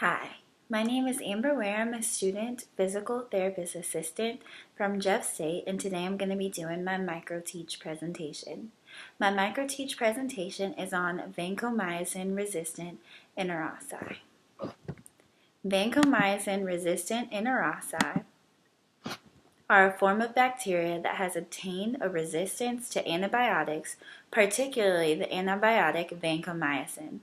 Hi, my name is Amber Ware. I'm a student physical therapist assistant from Jeff State, and today I'm going to be doing my Microteach presentation. My Microteach presentation is on vancomycin resistant enteroci. Vancomycin resistant enteroci are a form of bacteria that has obtained a resistance to antibiotics, particularly the antibiotic vancomycin.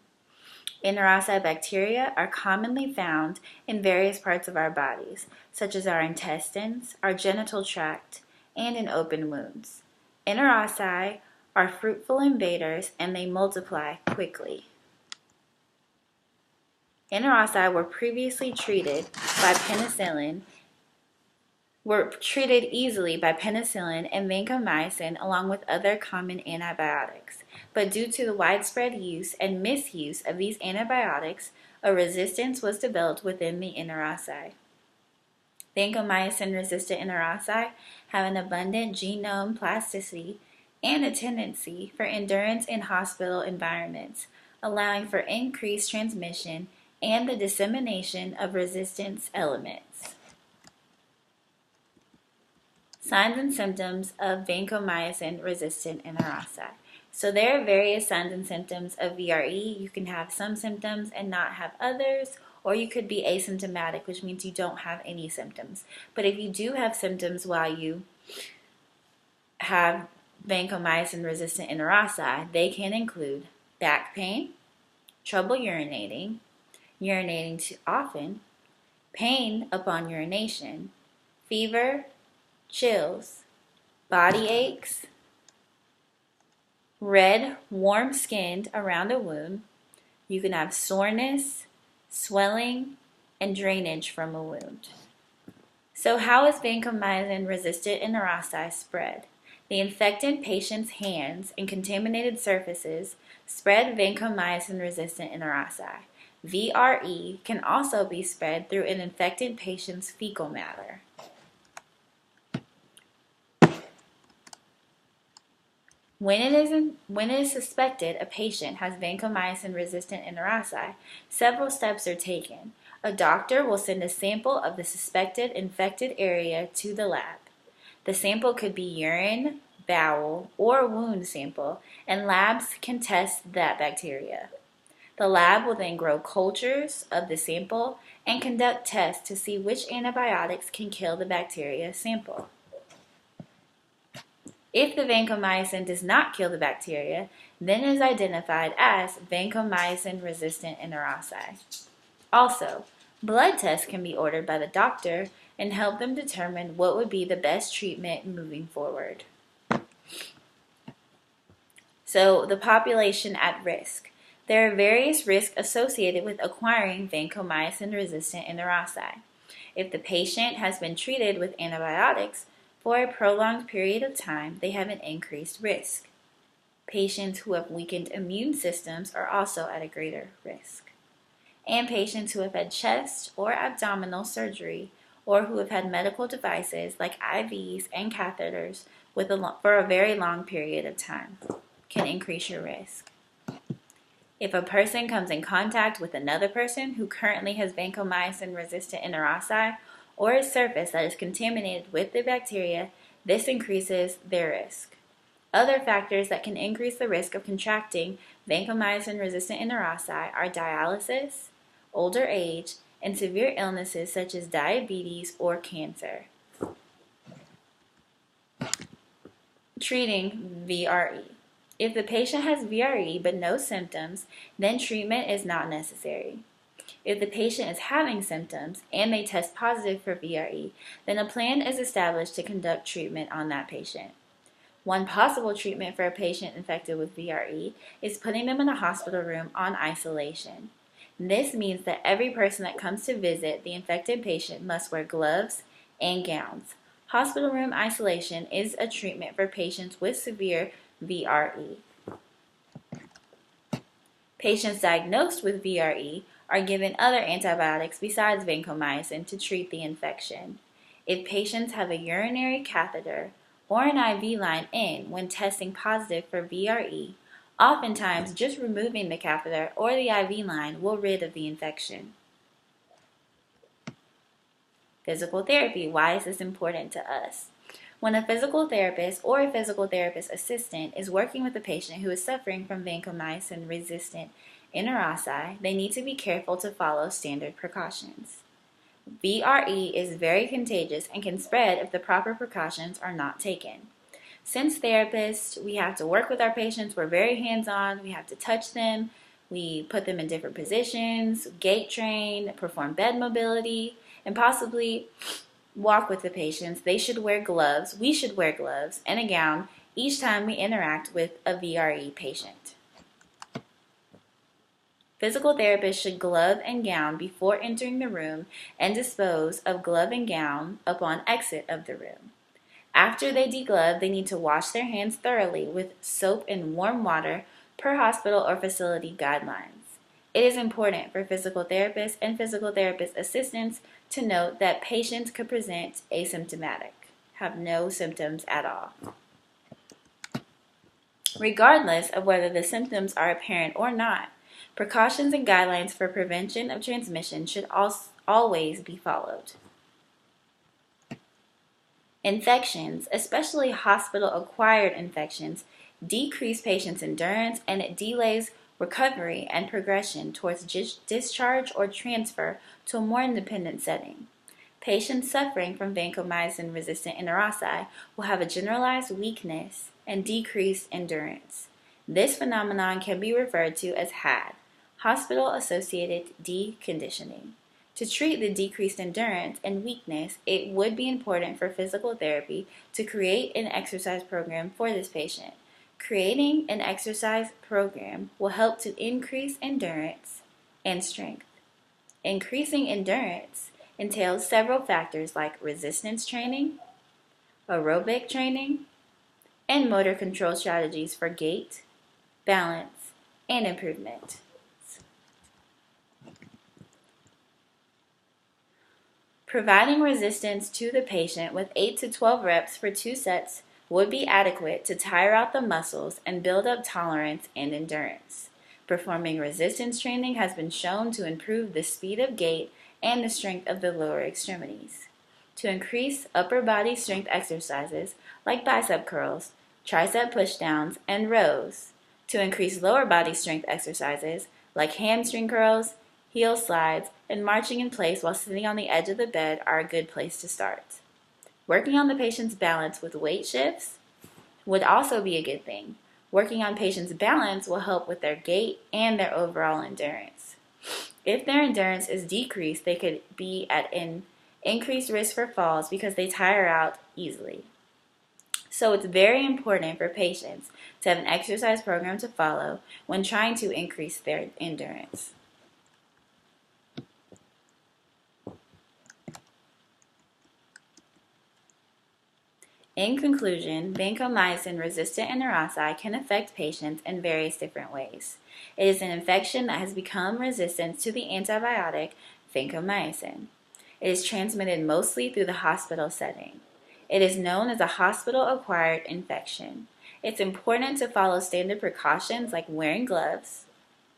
Enteroci bacteria are commonly found in various parts of our bodies, such as our intestines, our genital tract, and in open wounds. Enteroci are fruitful invaders and they multiply quickly. Enteroci were previously treated easily by penicillin and vancomycin along with other common antibiotics. But due to the widespread use and misuse of these antibiotics, a resistance was developed within the enteroci. Vancomycin-resistant enteroci have an abundant genome plasticity and a tendency for endurance in hospital environments, allowing for increased transmission and the dissemination of resistance elements. Signs and symptoms of vancomycin-resistant enteroci. So there are various signs and symptoms of VRE. You can have some symptoms and not have others, or you could be asymptomatic, which means you don't have any symptoms. But if you do have symptoms while you have vancomycin-resistant enteroci, they can include back pain, trouble urinating, urinating too often, pain upon urination, fever, chills, body aches, red, warm-skinned around a wound. You can have soreness, swelling, and drainage from a wound. So how is vancomycin-resistant enteroci spread? The infected patient's hands and contaminated surfaces spread vancomycin-resistant enteroci. VRE can also be spread through an infected patient's fecal matter. When it is suspected a patient has vancomycin-resistant enteroci, several steps are taken. A doctor will send a sample of the suspected infected area to the lab. The sample could be urine, bowel, or wound sample, and labs can test that bacteria. The lab will then grow cultures of the sample and conduct tests to see which antibiotics can kill the bacteria sample. If the vancomycin does not kill the bacteria, then it is identified as vancomycin-resistant enteroci. Also, blood tests can be ordered by the doctor and help them determine what would be the best treatment moving forward. So, the population at risk. There are various risks associated with acquiring vancomycin-resistant enteroci. If the patient has been treated with antibiotics for a prolonged period of time, they have an increased risk. Patients who have weakened immune systems are also at a greater risk. And patients who have had chest or abdominal surgery or who have had medical devices like IVs and catheters for a very long period of time can increase your risk. If a person comes in contact with another person who currently has vancomycin-resistant enteroci or a surface that is contaminated with the bacteria, this increases their risk. Other factors that can increase the risk of contracting vancomycin-resistant enteroci are dialysis, older age, and severe illnesses such as diabetes or cancer. Treating VRE. If the patient has VRE but no symptoms, then treatment is not necessary. If the patient is having symptoms and they test positive for VRE, then a plan is established to conduct treatment on that patient. One possible treatment for a patient infected with VRE is putting them in a hospital room on isolation. This means that every person that comes to visit the infected patient must wear gloves and gowns. Hospital room isolation is a treatment for patients with severe VRE. Patients diagnosed with VRE are given other antibiotics besides vancomycin to treat the infection. If patients have a urinary catheter or an IV line in when testing positive for VRE, oftentimes just removing the catheter or the IV line will rid of the infection. Physical therapy. Why is this important to us? When a physical therapist or a physical therapist assistant is working with a patient who is suffering from vancomycin-resistant enterococci, they need to be careful to follow standard precautions. VRE is very contagious and can spread if the proper precautions are not taken. Since therapists, we have to work with our patients. We're very hands-on. We have to touch them. We put them in different positions, gait train, perform bed mobility, and possibly walk with the patients. They should wear gloves. We should wear gloves and a gown each time we interact with a VRE patient. Physical therapists should glove and gown before entering the room and dispose of glove and gown upon exit of the room. After they deglove, they need to wash their hands thoroughly with soap and warm water per hospital or facility guidelines. It is important for physical therapists and physical therapist assistants to note that patients could present asymptomatic, have no symptoms at all. Regardless of whether the symptoms are apparent or not, precautions and guidelines for prevention of transmission should always be followed. Infections, especially hospital-acquired infections, decrease patients' endurance and it delays recovery and progression towards discharge or transfer to a more independent setting. Patients suffering from vancomycin-resistant enterococci will have a generalized weakness and decreased endurance. This phenomenon can be referred to as HAD, hospital-associated deconditioning. To treat the decreased endurance and weakness, it would be important for physical therapy to create an exercise program for this patient. Creating an exercise program will help to increase endurance and strength. Increasing endurance entails several factors like resistance training, aerobic training, and motor control strategies for gait, balance, and improvement. Providing resistance to the patient with 8 to 12 reps for 2 sets would be adequate to tire out the muscles and build up tolerance and endurance. Performing resistance training has been shown to improve the speed of gait and the strength of the lower extremities. To increase upper body strength exercises like bicep curls, tricep pushdowns, and rows. To increase lower body strength exercises like hamstring curls, heel slides, and marching in place while sitting on the edge of the bed are a good place to start. Working on the patient's balance with weight shifts would also be a good thing. Working on patients' balance will help with their gait and their overall endurance. If their endurance is decreased, they could be at an increased risk for falls because they tire out easily. So it's very important for patients to have an exercise program to follow when trying to increase their endurance. In conclusion, vancomycin-resistant enterococci can affect patients in various different ways. It is an infection that has become resistant to the antibiotic vancomycin. It is transmitted mostly through the hospital setting. It is known as a hospital-acquired infection. It's important to follow standard precautions like wearing gloves,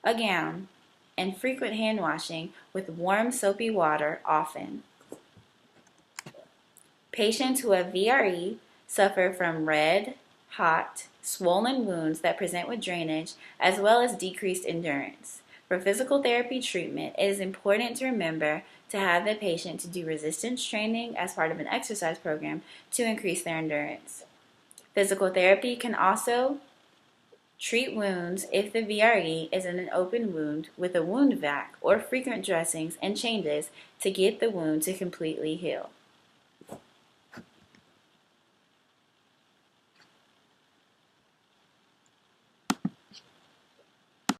a gown, and frequent hand washing with warm soapy water often. Patients who have VRE suffer from red, hot, swollen wounds that present with drainage as well as decreased endurance. For physical therapy treatment, it is important to remember to have the patient to do resistance training as part of an exercise program to increase their endurance. Physical therapy can also treat wounds if the VRE is in an open wound with a wound vac or frequent dressings and changes to get the wound to completely heal.